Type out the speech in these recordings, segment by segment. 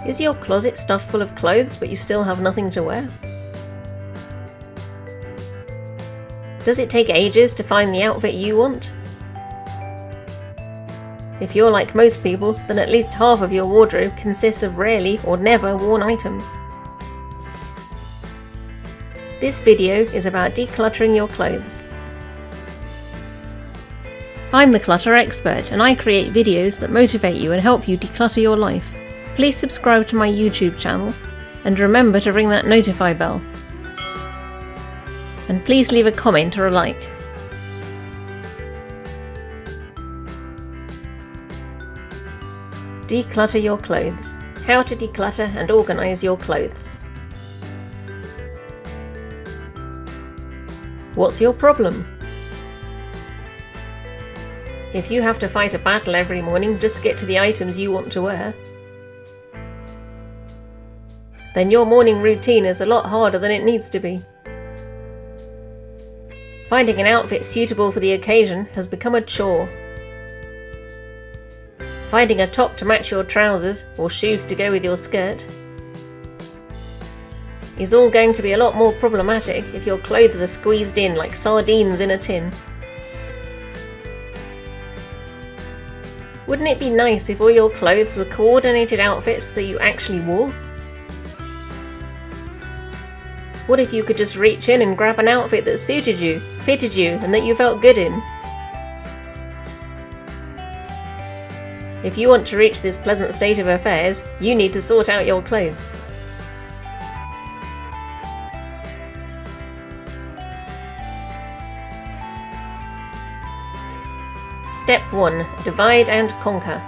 Is your closet stuffed full of clothes but you still have nothing to wear? Does it take ages to find the outfit you want? If you're like most people, then at least half of your wardrobe consists of rarely or never worn items. This video is about decluttering your clothes. I'm the Clutter expert, and I create videos that motivate you and help you declutter your life. Please subscribe to my YouTube channel, and remember to ring that notify bell. And please leave a comment or a like. Declutter your clothes. How to declutter and organize your clothes. What's your problem? If you have to fight a battle every morning just to get to the items you want to wear, then your morning routine is a lot harder than it needs to be. Finding an outfit suitable for the occasion has become a chore. Finding a top to match your trousers or shoes to go with your skirt is all going to be a lot more problematic if your clothes are squeezed in like sardines in a tin. Wouldn't it be nice if all your clothes were coordinated outfits that you actually wore? What if you could just reach in and grab an outfit that suited you, fitted you, and that you felt good in? If you want to reach this pleasant state of affairs, you need to sort out your clothes. Step 1. Divide and conquer.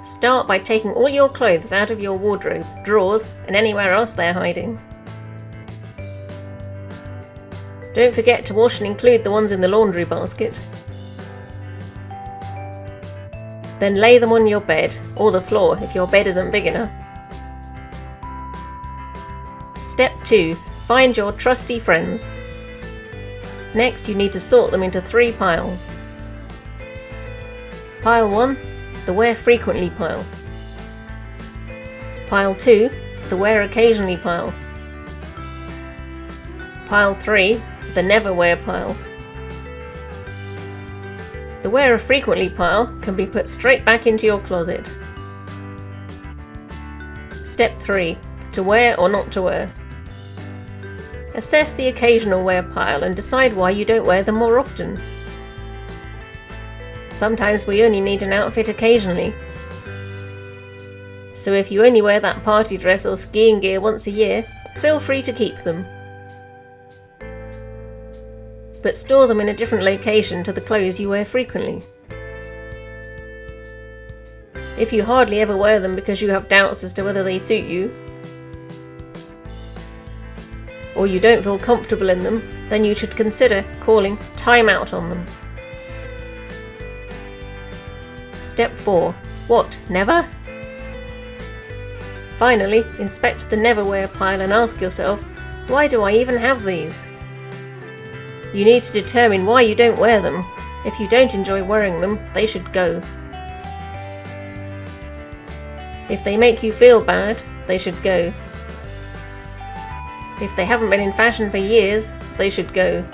Start by taking all your clothes out of your wardrobe, drawers, and anywhere else they're hiding. Don't forget to wash and include the ones in the laundry basket. Then lay them on your bed, or the floor if your bed isn't big enough. Step 2. Find your trusty friends. Next, you need to sort them into 3 piles. Pile 1, the wear frequently pile. Pile 2, the wear occasionally pile. Pile 3, the never wear pile. The wear frequently pile can be put straight back into your closet. Step 3. To wear or not to wear. Assess the occasional wear pile and decide why you don't wear them more often. Sometimes we only need an outfit occasionally. So if you only wear that party dress or skiing gear once a year, feel free to keep them. But store them in a different location to the clothes you wear frequently. If you hardly ever wear them because you have doubts as to whether they suit you, or you don't feel comfortable in them, then you should consider calling time out on them. Step 4. What, never? Finally, inspect the never wear pile and ask yourself, why do I even have these? You need to determine why you don't wear them. If you don't enjoy wearing them, they should go. If they make you feel bad, they should go. If they haven't been in fashion for years, they should go.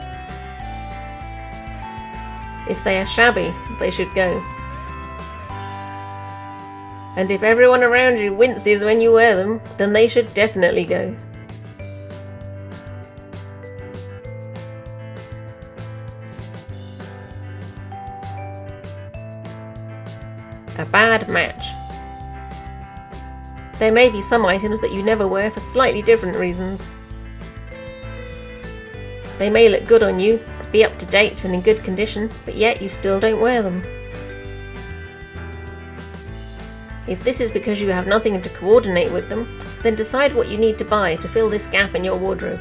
If they are shabby, they should go. And if everyone around you winces when you wear them, then they should definitely go. A bad match. There may be some items that you never wear for slightly different reasons. They may look good on you, be up to date and in good condition, but yet you still don't wear them. If this is because you have nothing to coordinate with them, then decide what you need to buy to fill this gap in your wardrobe.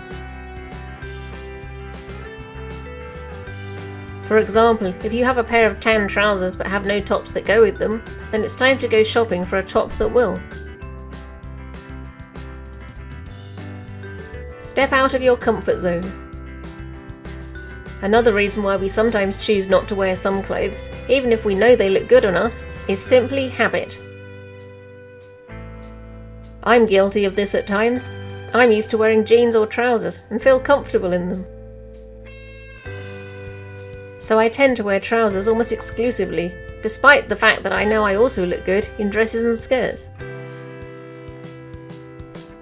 For example, if you have a pair of tan trousers but have no tops that go with them, then it's time to go shopping for a top that will. Step out of your comfort zone. Another reason why we sometimes choose not to wear some clothes, even if we know they look good on us, is simply habit. I'm guilty of this at times. I'm used to wearing jeans or trousers and feel comfortable in them. So I tend to wear trousers almost exclusively, despite the fact that I know I also look good in dresses and skirts.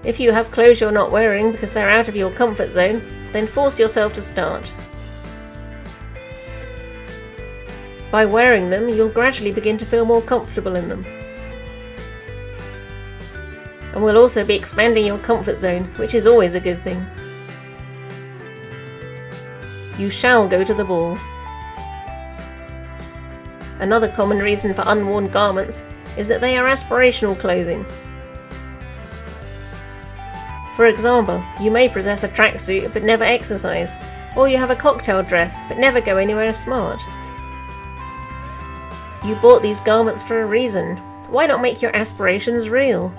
If you have clothes you're not wearing because they're out of your comfort zone, then force yourself to start. By wearing them, you'll gradually begin to feel more comfortable in them. And will also be expanding your comfort zone, which is always a good thing. You shall go to the ball. Another common reason for unworn garments is that they are aspirational clothing. For example, you may possess a tracksuit but never exercise, or you have a cocktail dress but never go anywhere smart. You bought these garments for a reason. Why not make your aspirations real?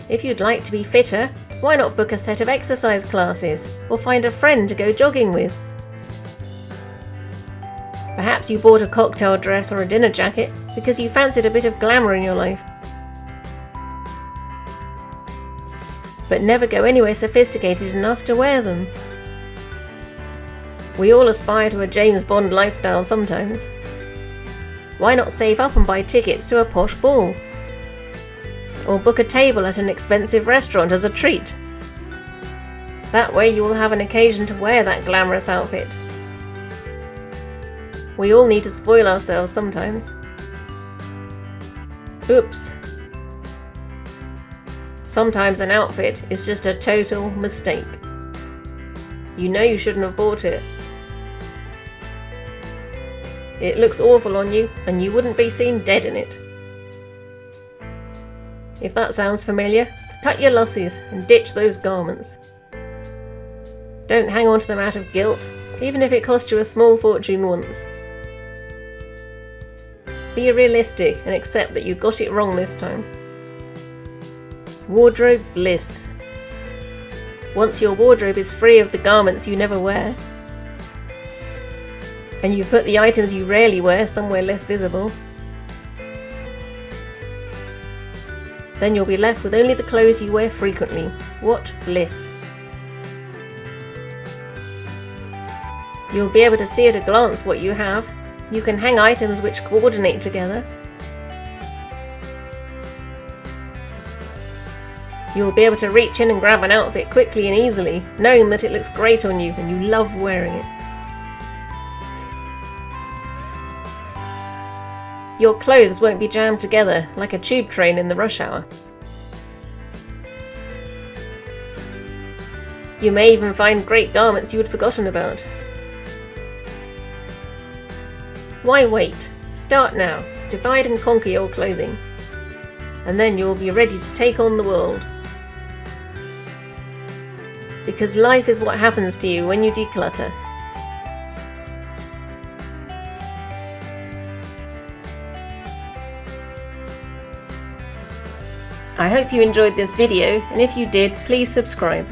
If you'd like to be fitter, why not book a set of exercise classes, or find a friend to go jogging with? Perhaps you bought a cocktail dress or a dinner jacket because you fancied a bit of glamour in your life. But never go anywhere sophisticated enough to wear them. We all aspire to a James Bond lifestyle sometimes. Why not save up and buy tickets to a posh ball? Or book a table at an expensive restaurant as a treat? That way you will have an occasion to wear that glamorous outfit. We all need to spoil ourselves sometimes. Oops. Sometimes an outfit is just a total mistake. You know you shouldn't have bought it. It looks awful on you, and you wouldn't be seen dead in it. If that sounds familiar, cut your losses and ditch those garments. Don't hang on to them out of guilt, even if it cost you a small fortune once. Be realistic and accept that you got it wrong this time. Wardrobe bliss. Once your wardrobe is free of the garments you never wear, and you've put the items you rarely wear somewhere less visible, then you'll be left with only the clothes you wear frequently. What bliss! You'll be able to see at a glance what you have. You can hang items which coordinate together. You'll be able to reach in and grab an outfit quickly and easily, knowing that it looks great on you and you love wearing it. Your clothes won't be jammed together like a tube train in the rush hour. You may even find great garments you had forgotten about. Why wait? Start now. Divide and conquer your clothing. And then you'll be ready to take on the world. Because life is what happens to you when you declutter. I hope you enjoyed this video, and if you did, please subscribe.